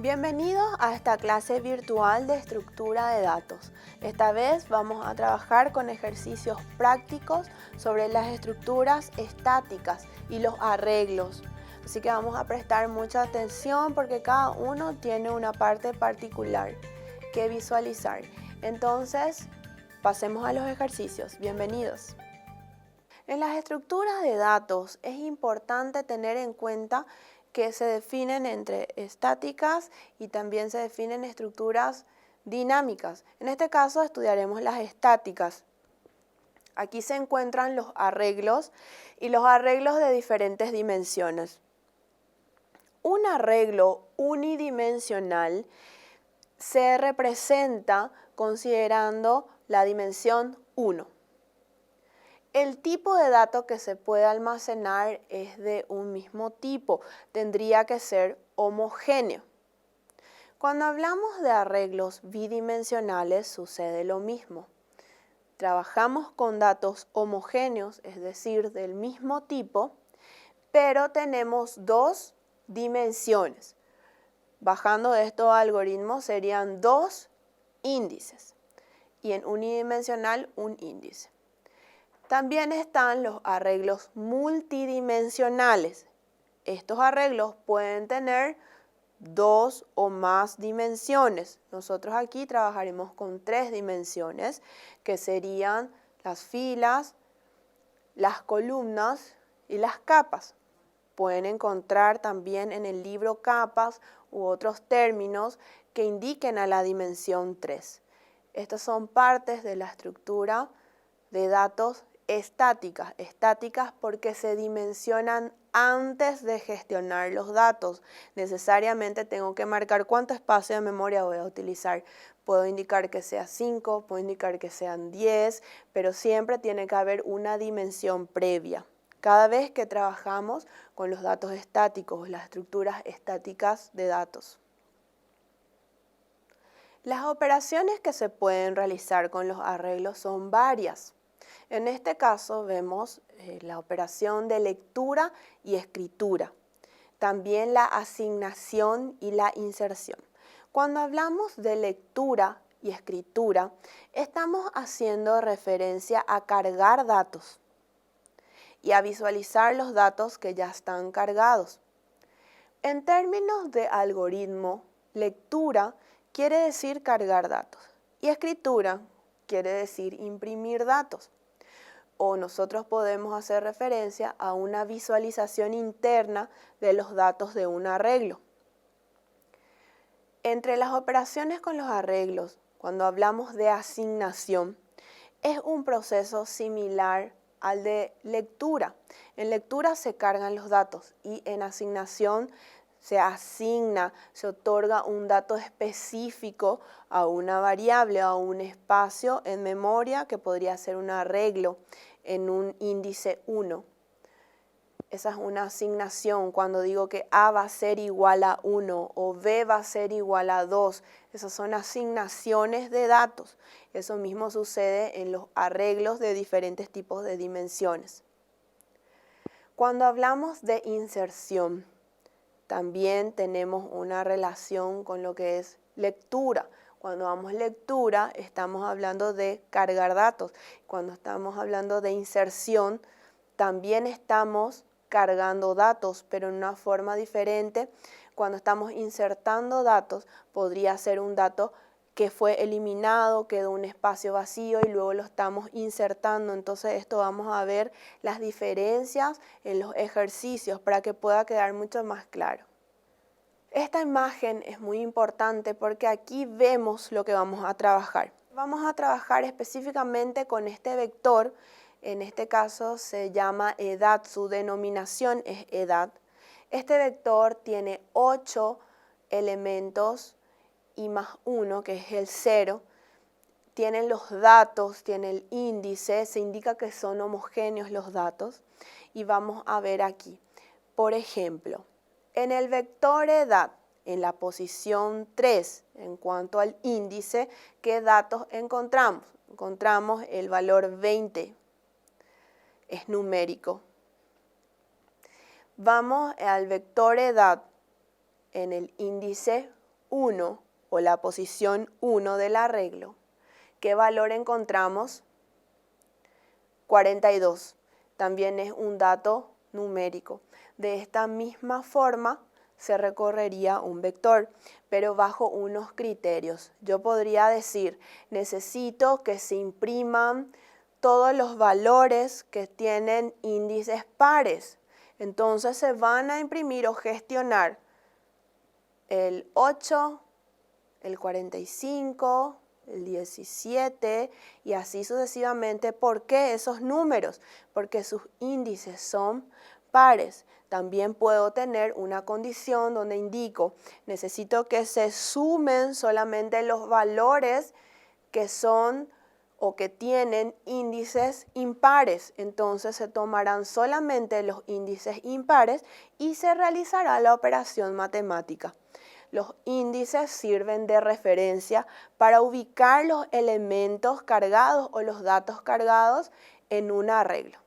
Bienvenidos a esta clase virtual de estructura de datos. Esta vez vamos a trabajar con ejercicios prácticos sobre las estructuras estáticas y los arreglos. Así que vamos a prestar mucha atención porque cada uno tiene una parte particular que visualizar. Entonces, pasemos a los ejercicios. Bienvenidos. En las estructuras de datos es importante tener en cuenta que se definen entre estáticas y también se definen estructuras dinámicas. En este caso estudiaremos las estáticas. Aquí se encuentran los arreglos y los arreglos de diferentes dimensiones. Un arreglo unidimensional se representa considerando la dimensión 1. El tipo de dato que se puede almacenar es de un mismo tipo, tendría que ser homogéneo. Cuando hablamos de arreglos bidimensionales sucede lo mismo. Trabajamos con datos homogéneos, es decir, del mismo tipo, pero tenemos dos dimensiones. Bajando de estos algoritmos serían dos índices y en unidimensional un índice. También están los arreglos multidimensionales. Estos arreglos pueden tener dos o más dimensiones. Nosotros aquí trabajaremos con 3 dimensiones, que serían las filas, las columnas y las capas. Pueden encontrar también en el libro capas u otros términos que indiquen a la dimensión 3. Estas son partes de la estructura de datos estáticas porque se dimensionan antes de gestionar los datos. Necesariamente tengo que marcar cuánto espacio de memoria voy a utilizar. Puedo indicar que sea 5, puedo indicar que sean 10, pero siempre tiene que haber una dimensión previa. Cada vez que trabajamos con los datos estáticos, las estructuras estáticas de datos. Las operaciones que se pueden realizar con los arreglos son varias. En este caso vemos la operación de lectura y escritura, también la asignación y la inserción. Cuando hablamos de lectura y escritura, estamos haciendo referencia a cargar datos y a visualizar los datos que ya están cargados. En términos de algoritmo, lectura quiere decir cargar datos y escritura quiere decir imprimir datos. O nosotros podemos hacer referencia a una visualización interna de los datos de un arreglo. Entre las operaciones con los arreglos, cuando hablamos de asignación, es un proceso similar al de lectura. En lectura se cargan los datos y en asignación se asigna, se otorga un dato específico a una variable, a un espacio en memoria que podría ser un arreglo en un índice 1. Esa es una asignación cuando digo que A va a ser igual a 1 o B va a ser igual a 2. Esas son asignaciones de datos. Eso mismo sucede en los arreglos de diferentes tipos de dimensiones. Cuando hablamos de inserción, también tenemos una relación con lo que es lectura. Cuando damos lectura, estamos hablando de cargar datos. Cuando estamos hablando de inserción, también estamos cargando datos, pero en una forma diferente. Cuando estamos insertando datos, podría ser un dato que fue eliminado, quedó un espacio vacío y luego lo estamos insertando. Entonces, esto vamos a ver las diferencias en los ejercicios para que pueda quedar mucho más claro. Esta imagen es muy importante porque aquí vemos lo que vamos a trabajar. Vamos a trabajar específicamente con este vector, en este caso se llama edad, su denominación es edad. Este vector tiene 8 elementos y más 1, que es el 0. Tienen los datos, tiene el índice, se indica que son homogéneos los datos. Y vamos a ver aquí, por ejemplo, en el vector edad, en la posición 3, en cuanto al índice, ¿qué datos encontramos? Encontramos el valor 20, es numérico. Vamos al vector edad, en el índice 1 o la posición 1 del arreglo, ¿qué valor encontramos? 42. También es un dato numérico. De esta misma forma se recorrería un vector, pero bajo unos criterios. Yo podría decir, necesito que se impriman todos los valores que tienen índices pares. Entonces se van a imprimir o gestionar el 8, el 45, el 17 y así sucesivamente. ¿Por qué esos números? Porque sus índices son pares. También puedo tener una condición donde indico, necesito que se sumen solamente los valores que son o que tienen índices impares. Entonces se tomarán solamente los índices impares y se realizará la operación matemática. Los índices sirven de referencia para ubicar los elementos cargados o los datos cargados en un arreglo.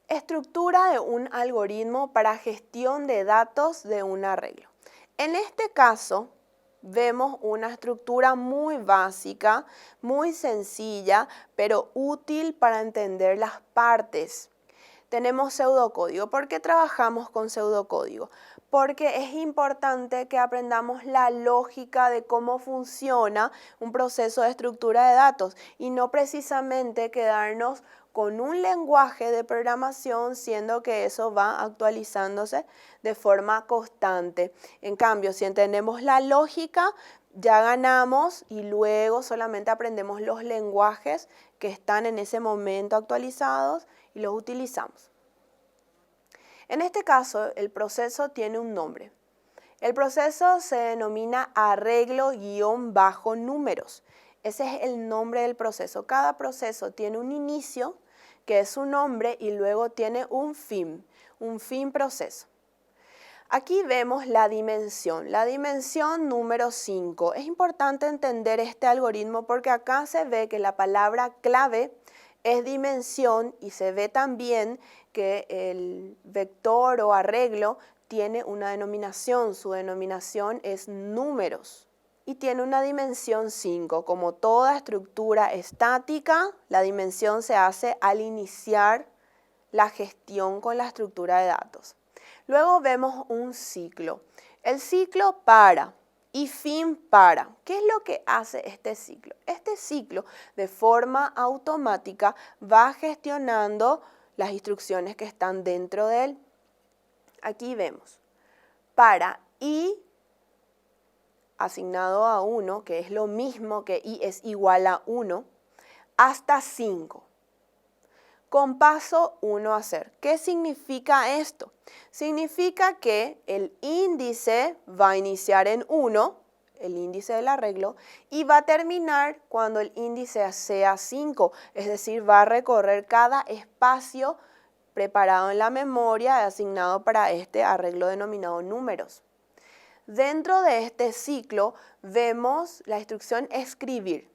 Estructura de un algoritmo para gestión de datos de un arreglo. En este caso, vemos una estructura muy básica, muy sencilla, pero útil para entender las partes. Tenemos pseudocódigo. ¿Por qué trabajamos con pseudocódigo? Porque es importante que aprendamos la lógica de cómo funciona un proceso de estructura de datos y no precisamente quedarnos con un lenguaje de programación, siendo que eso va actualizándose de forma constante. En cambio, si entendemos la lógica, ya ganamos y luego solamente aprendemos los lenguajes que están en ese momento actualizados y los utilizamos. En este caso, el proceso tiene un nombre. El proceso se denomina arreglo-números. Ese es el nombre del proceso. Cada proceso tiene un inicio, que es su nombre, y luego tiene un fin proceso. Aquí vemos la dimensión número 5. Es importante entender este algoritmo porque acá se ve que la palabra clave es dimensión y se ve también que el vector o arreglo tiene una denominación. Su denominación es números y tiene una dimensión 5. Como toda estructura estática, la dimensión se hace al iniciar la gestión con la estructura de datos. Luego vemos un ciclo. El ciclo para y fin para. ¿Qué es lo que hace este ciclo? Este ciclo de forma automática va gestionando las instrucciones que están dentro de él. Aquí vemos para i asignado a 1, que es lo mismo que i es igual a 1, hasta 5. Con paso 1 a hacer. ¿Qué significa esto? Significa que el índice va a iniciar en 1, el índice del arreglo, y va a terminar cuando el índice sea 5, es decir, va a recorrer cada espacio preparado en la memoria asignado para este arreglo denominado números. Dentro de este ciclo vemos la instrucción escribir.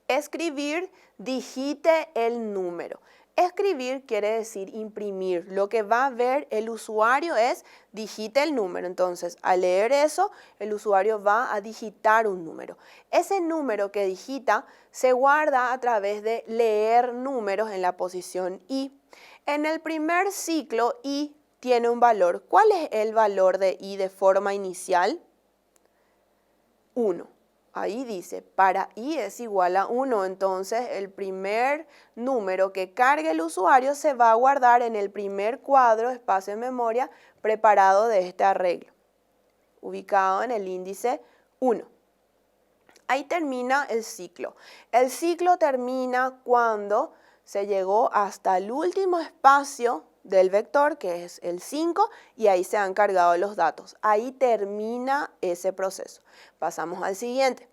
Escribir, digite el número. Escribir quiere decir imprimir. Lo que va a ver el usuario es digite el número. Entonces, al leer eso, el usuario va a digitar un número. Ese número que digita se guarda a través de leer números en la posición i. En el primer ciclo, i tiene un valor. ¿Cuál es el valor de i de forma inicial? 1. Ahí dice, para i es igual a 1, entonces el primer número que cargue el usuario se va a guardar en el primer cuadro, espacio de memoria, preparado de este arreglo, ubicado en el índice 1. Ahí termina el ciclo. El ciclo termina cuando se llegó hasta el último espacio del vector, que es el 5, y ahí se han cargado los datos. Ahí termina ese proceso. Pasamos al siguiente.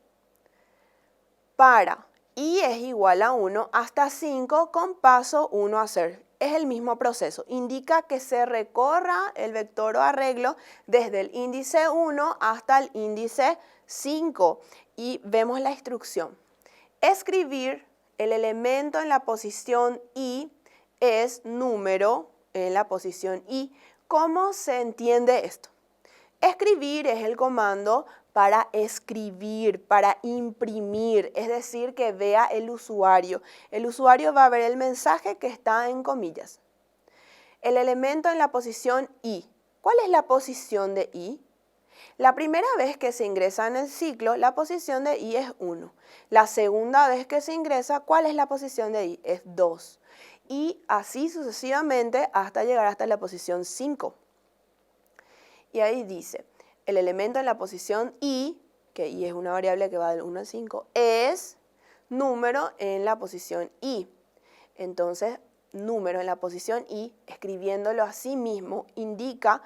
Para i es igual a 1 hasta 5 con paso 1 a hacer. Es el mismo proceso. Indica que se recorra el vector o arreglo desde el índice 1 hasta el índice 5. Y vemos la instrucción. Escribir el elemento en la posición i es número en la posición i. ¿Cómo se entiende esto? Escribir es el comando para escribir, para imprimir, es decir, que vea el usuario. El usuario va a ver el mensaje que está en comillas. El elemento en la posición I. ¿Cuál es la posición de I? La primera vez que se ingresa en el ciclo, la posición de I es 1. La segunda vez que se ingresa, ¿cuál es la posición de I? Es 2. Y así sucesivamente hasta llegar hasta la posición 5. Y ahí dice, el elemento en la posición I, que I es una variable que va del 1 al 5, es número en la posición I. Entonces, número en la posición I, escribiéndolo así mismo, indica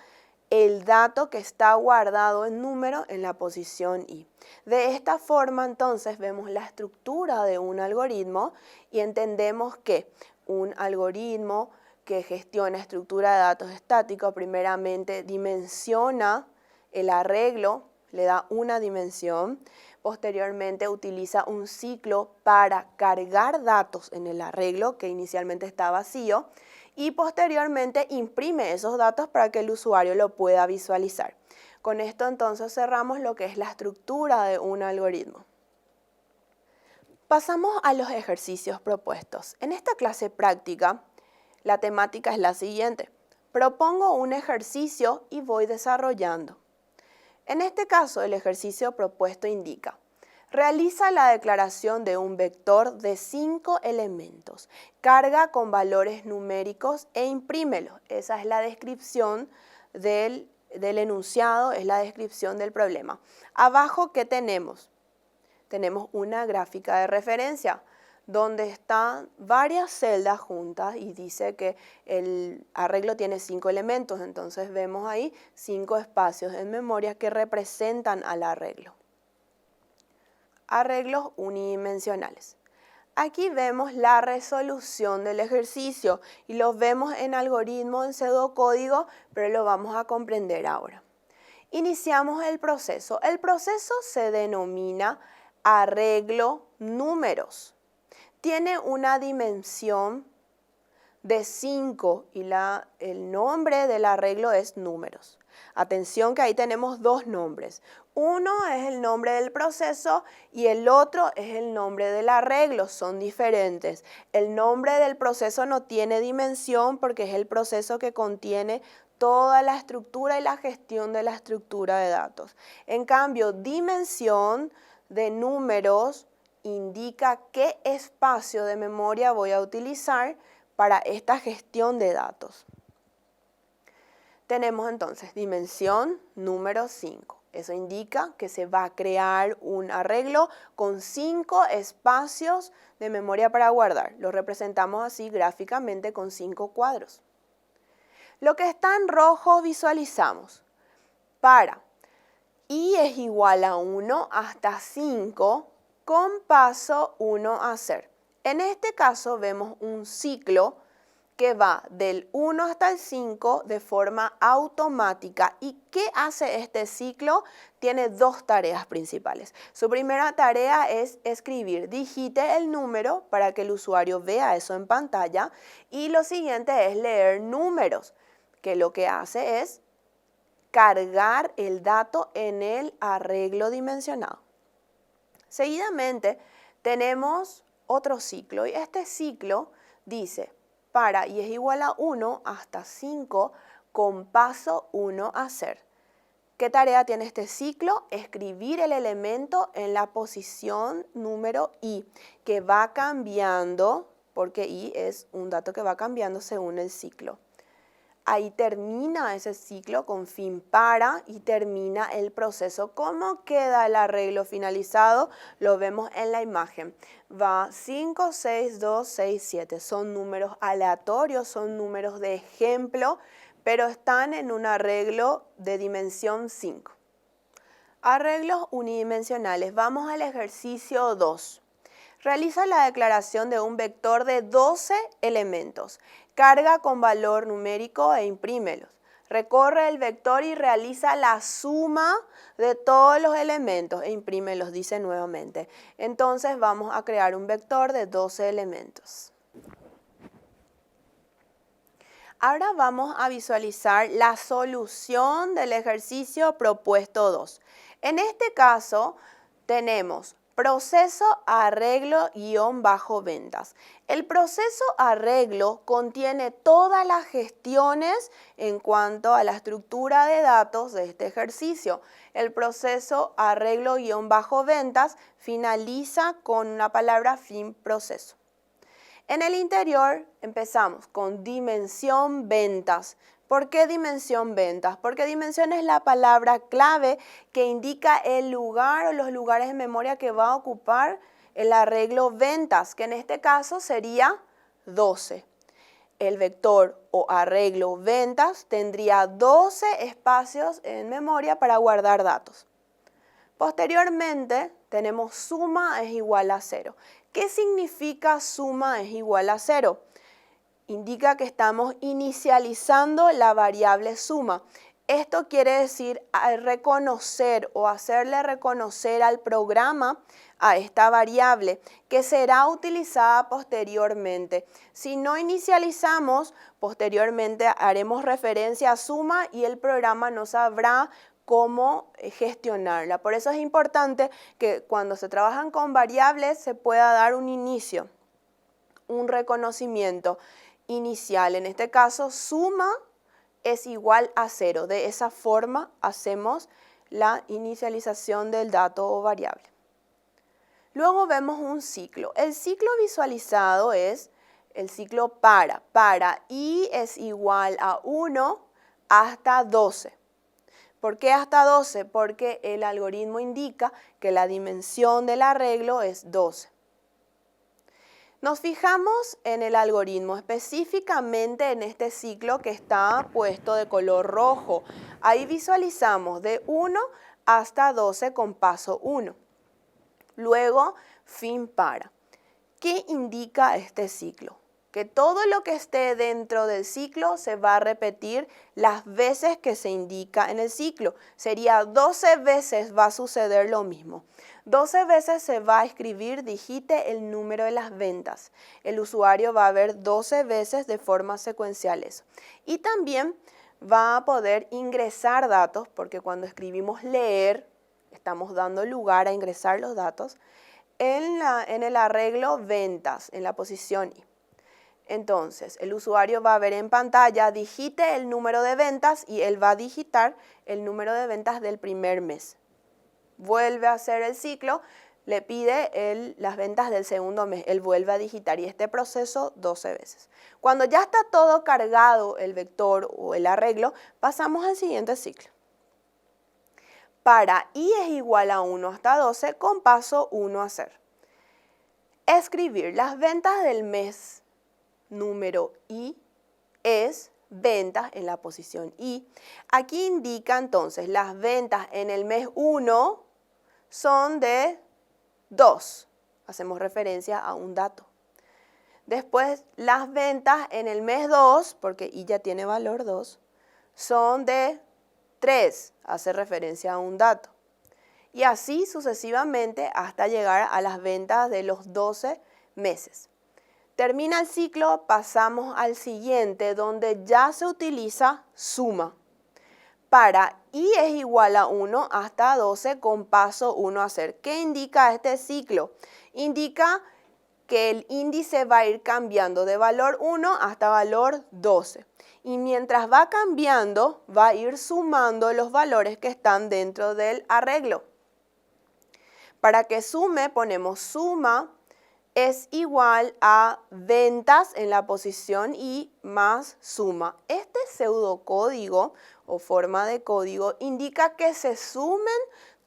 el dato que está guardado en número en la posición I. De esta forma, entonces, vemos la estructura de un algoritmo y entendemos que un algoritmo que gestiona estructura de datos estáticos, primeramente dimensiona el arreglo, le da una dimensión, posteriormente utiliza un ciclo para cargar datos en el arreglo que inicialmente está vacío y posteriormente imprime esos datos para que el usuario lo pueda visualizar. Con esto entonces cerramos lo que es la estructura de un algoritmo. Pasamos a los ejercicios propuestos. En esta clase práctica, la temática es la siguiente. Propongo un ejercicio y voy desarrollando. En este caso, el ejercicio propuesto indica: realiza la declaración de un vector de 5 elementos, carga con valores numéricos e imprímelo. Esa es la descripción del enunciado, es la descripción del problema. Abajo, ¿qué tenemos? Tenemos una gráfica de referencia donde están varias celdas juntas y dice que el arreglo tiene 5 elementos, entonces vemos ahí 5 espacios en memoria que representan al arreglo. Arreglos unidimensionales. Aquí vemos la resolución del ejercicio y lo vemos en algoritmo, en pseudocódigo, pero lo vamos a comprender ahora. Iniciamos el proceso. El proceso se denomina arreglo números. Tiene una dimensión de 5 y el nombre del arreglo es números. Atención que ahí tenemos dos nombres. Uno es el nombre del proceso y el otro es el nombre del arreglo. Son diferentes. El nombre del proceso no tiene dimensión porque es el proceso que contiene toda la estructura y la gestión de la estructura de datos. En cambio, dimensión de números indica qué espacio de memoria voy a utilizar para esta gestión de datos. Tenemos entonces dimensión número 5. Eso indica que se va a crear un arreglo con 5 espacios de memoria para guardar. Lo representamos así gráficamente con 5 cuadros. Lo que está en rojo visualizamos. Para I es igual a 1 hasta 5 con paso 1 a hacer. En este caso vemos un ciclo que va del 1 hasta el 5 de forma automática. ¿Y qué hace este ciclo? Tiene dos tareas principales. Su primera tarea es escribir, digite el número para que el usuario vea eso en pantalla. Y lo siguiente es leer números, que lo que hace es cargar el dato en el arreglo dimensionado. Seguidamente tenemos otro ciclo y este ciclo dice para y es igual a 1 hasta 5 con paso 1 a hacer. ¿Qué tarea tiene este ciclo? Escribir el elemento en la posición número I, que va cambiando, porque I es un dato que va cambiando según el ciclo. Ahí termina ese ciclo con fin para y termina el proceso. ¿Cómo queda el arreglo finalizado? Lo vemos en la imagen. Va 5, 6, 2, 6, 7. Son números aleatorios, son números de ejemplo, pero están en un arreglo de dimensión 5. Arreglos unidimensionales. Vamos al ejercicio 2. Realiza la declaración de un vector de 12 elementos. Carga con valor numérico e imprímelos. Recorre el vector y realiza la suma de todos los elementos e imprímelos, dice nuevamente. Entonces vamos a crear un vector de 12 elementos. Ahora vamos a visualizar la solución del ejercicio propuesto 2. En este caso tenemos proceso arreglo-ventas. El proceso arreglo contiene todas las gestiones en cuanto a la estructura de datos de este ejercicio. El proceso arreglo-ventas finaliza con la palabra fin proceso. En el interior empezamos con dimensión ventas. ¿Por qué dimensión ventas? Porque dimensión es la palabra clave que indica el lugar o los lugares en memoria que va a ocupar el arreglo ventas, que en este caso sería 12. El vector o arreglo ventas tendría 12 espacios en memoria para guardar datos. Posteriormente tenemos suma es igual a 0. ¿Qué significa suma es igual a 0? Indica que estamos inicializando la variable suma. Esto quiere decir reconocer o hacerle reconocer al programa a esta variable que será utilizada posteriormente. Si no inicializamos, posteriormente haremos referencia a suma y el programa no sabrá cómo gestionarla. Por eso es importante que cuando se trabajan con variables se pueda dar un inicio, un reconocimiento inicial. En este caso, suma es igual a 0. De esa forma hacemos la inicialización del dato o variable. Luego vemos un ciclo. El ciclo visualizado es el ciclo para i es igual a 1 hasta 12. ¿Por qué hasta 12? Porque el algoritmo indica que la dimensión del arreglo es 12. Nos fijamos en el algoritmo, específicamente en este ciclo que está puesto de color rojo. Ahí visualizamos de 1 hasta 12 con paso 1. Luego, fin para. ¿Qué indica este ciclo? Que todo lo que esté dentro del ciclo se va a repetir las veces que se indica en el ciclo. Sería 12 veces va a suceder lo mismo. 12 veces se va a escribir, digite el número de las ventas. El usuario va a ver 12 veces de forma secuencial eso. Y también va a poder ingresar datos, porque cuando escribimos leer, estamos dando lugar a ingresar los datos, en el arreglo ventas, en la posición I. Entonces, el usuario va a ver en pantalla, digite el número de ventas y él va a digitar el número de ventas del primer mes. Vuelve a hacer el ciclo, le pide las ventas del segundo mes, él vuelve a digitar y este proceso 12 veces. Cuando ya está todo cargado el vector o el arreglo, pasamos al siguiente ciclo. Para i es igual a 1 hasta 12 con paso 1 a hacer. Escribir las ventas del mes número I es ventas en la posición I. Aquí indica entonces las ventas en el mes 1 son de 2. Hacemos referencia a un dato. Después las ventas en el mes 2, porque I ya tiene valor 2, son de 3. Hace referencia a un dato. Y así sucesivamente hasta llegar a las ventas de los 12 meses. Termina el ciclo, pasamos al siguiente, donde ya se utiliza suma. Para i es igual a 1 hasta 12 con paso 1 a hacer. ¿Qué indica este ciclo? Indica que el índice va a ir cambiando de valor 1 hasta valor 12. Y mientras va cambiando, va a ir sumando los valores que están dentro del arreglo. Para que sume, ponemos suma es igual a ventas en la posición I más suma. Este pseudocódigo o forma de código indica que se sumen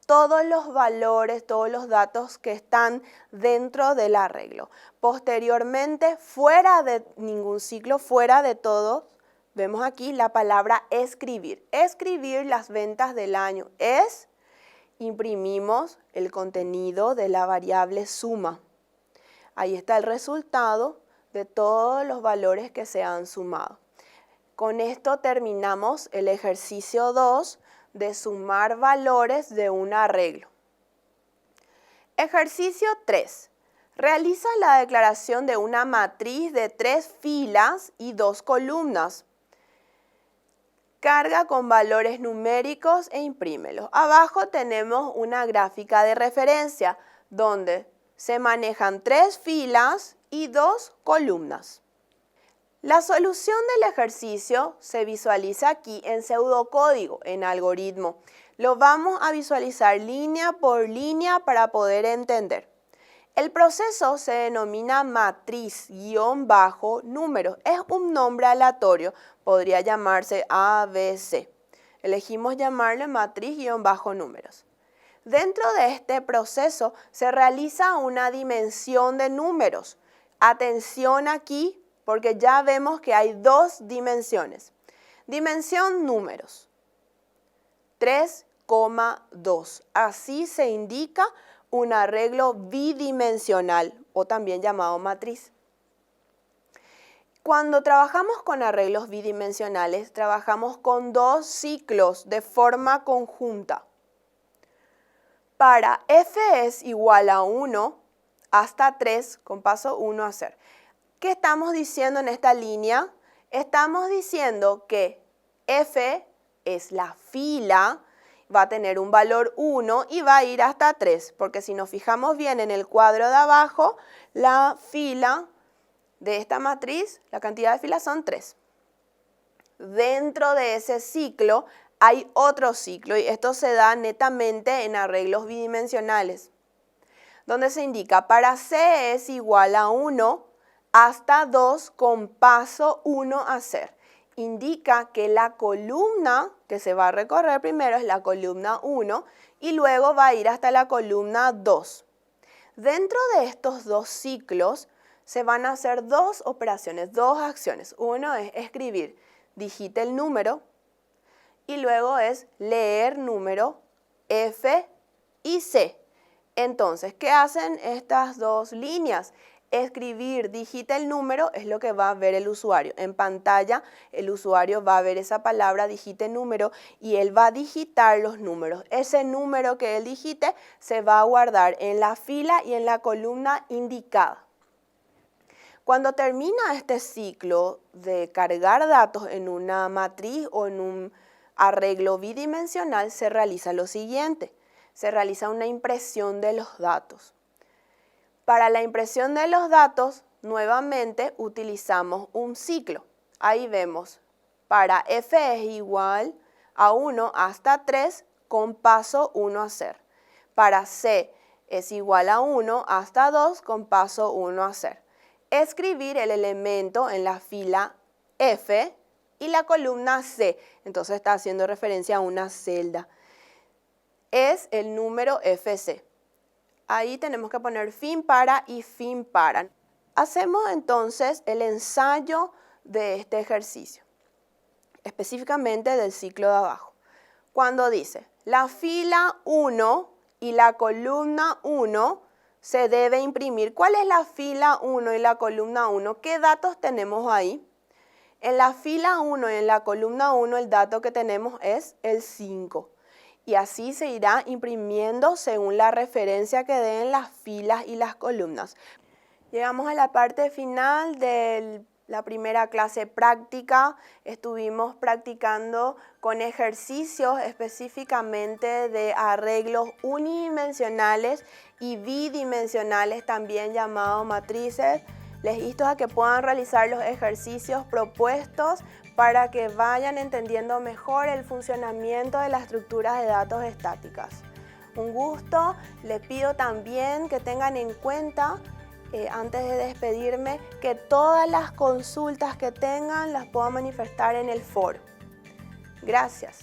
todos los valores, todos los datos que están dentro del arreglo. Posteriormente, fuera de ningún ciclo, fuera de todo, vemos aquí la palabra escribir. Escribir las ventas del año es, imprimimos el contenido de la variable suma. Ahí está el resultado de todos los valores que se han sumado. Con esto terminamos el ejercicio 2 de sumar valores de un arreglo. Ejercicio 3. Realiza la declaración de una matriz de 3 filas y 2 columnas. Carga con valores numéricos e imprímelos. Abajo tenemos una gráfica de referencia donde se manejan 3 filas y 2 columnas. La solución del ejercicio se visualiza aquí en pseudocódigo, en algoritmo. Lo vamos a visualizar línea por línea para poder entender. El proceso se denomina matriz-números. Es un nombre aleatorio, podría llamarse ABC. Elegimos llamarle matriz-números. Dentro de este proceso se realiza una dimensión de números. Atención aquí, porque ya vemos que hay 2 dimensiones. Dimensión números, 3,2. Así se indica un arreglo bidimensional o también llamado matriz. Cuando trabajamos con arreglos bidimensionales, trabajamos con 2 ciclos de forma conjunta. Para f es igual a 1 hasta 3 con paso 1 a hacer. ¿Qué estamos diciendo en esta línea? Estamos diciendo que f es la fila, va a tener un valor 1 y va a ir hasta 3, porque si nos fijamos bien en el cuadro de abajo, la fila de esta matriz, la cantidad de filas son 3. Dentro de ese ciclo hay otro ciclo y esto se da netamente en arreglos bidimensionales, donde se indica para c es igual a 1 hasta 2 con paso 1 a hacer. Indica que la columna que se va a recorrer primero es la columna 1 y luego va a ir hasta la columna 2. Dentro de estos 2 ciclos se van a hacer 2 operaciones, 2 acciones. Uno es escribir, digite el número, y luego es leer número F y C. Entonces, ¿qué hacen estas 2 líneas? Escribir, digita el número es lo que va a ver el usuario. En pantalla el usuario va a ver esa palabra, digite número, y él va a digitar los números. Ese número que él digite se va a guardar en la fila y en la columna indicada. Cuando termina este ciclo de cargar datos en una matriz o en un arreglo bidimensional, se realiza lo siguiente. Se realiza una impresión de los datos. Para la impresión de los datos, nuevamente utilizamos un ciclo. Ahí vemos, para f es igual a 1 hasta 3 con paso 1 a hacer. Para c es igual a 1 hasta 2 con paso 1 a hacer. Escribir el elemento en la fila f y la columna c. Entonces está haciendo referencia a una celda. Es el número fc. Ahí tenemos que poner fin para y fin para. Hacemos entonces el ensayo de este ejercicio, específicamente del ciclo de abajo. Cuando dice, la fila 1 y la columna 1 se debe imprimir. ¿Cuál es la fila 1 y la columna 1? ¿Qué datos tenemos ahí? En la fila 1 y en la columna 1 el dato que tenemos es el 5. Y así se irá imprimiendo según la referencia que den las filas y las columnas. Llegamos a la parte final de la primera clase práctica. Estuvimos practicando con ejercicios específicamente de arreglos unidimensionales y bidimensionales, también llamados matrices. Les insto a que puedan realizar los ejercicios propuestos para que vayan entendiendo mejor el funcionamiento de las estructuras de datos estáticas. Un gusto. Les pido también que tengan en cuenta, antes de despedirme, que todas las consultas que tengan las puedan manifestar en el foro. Gracias.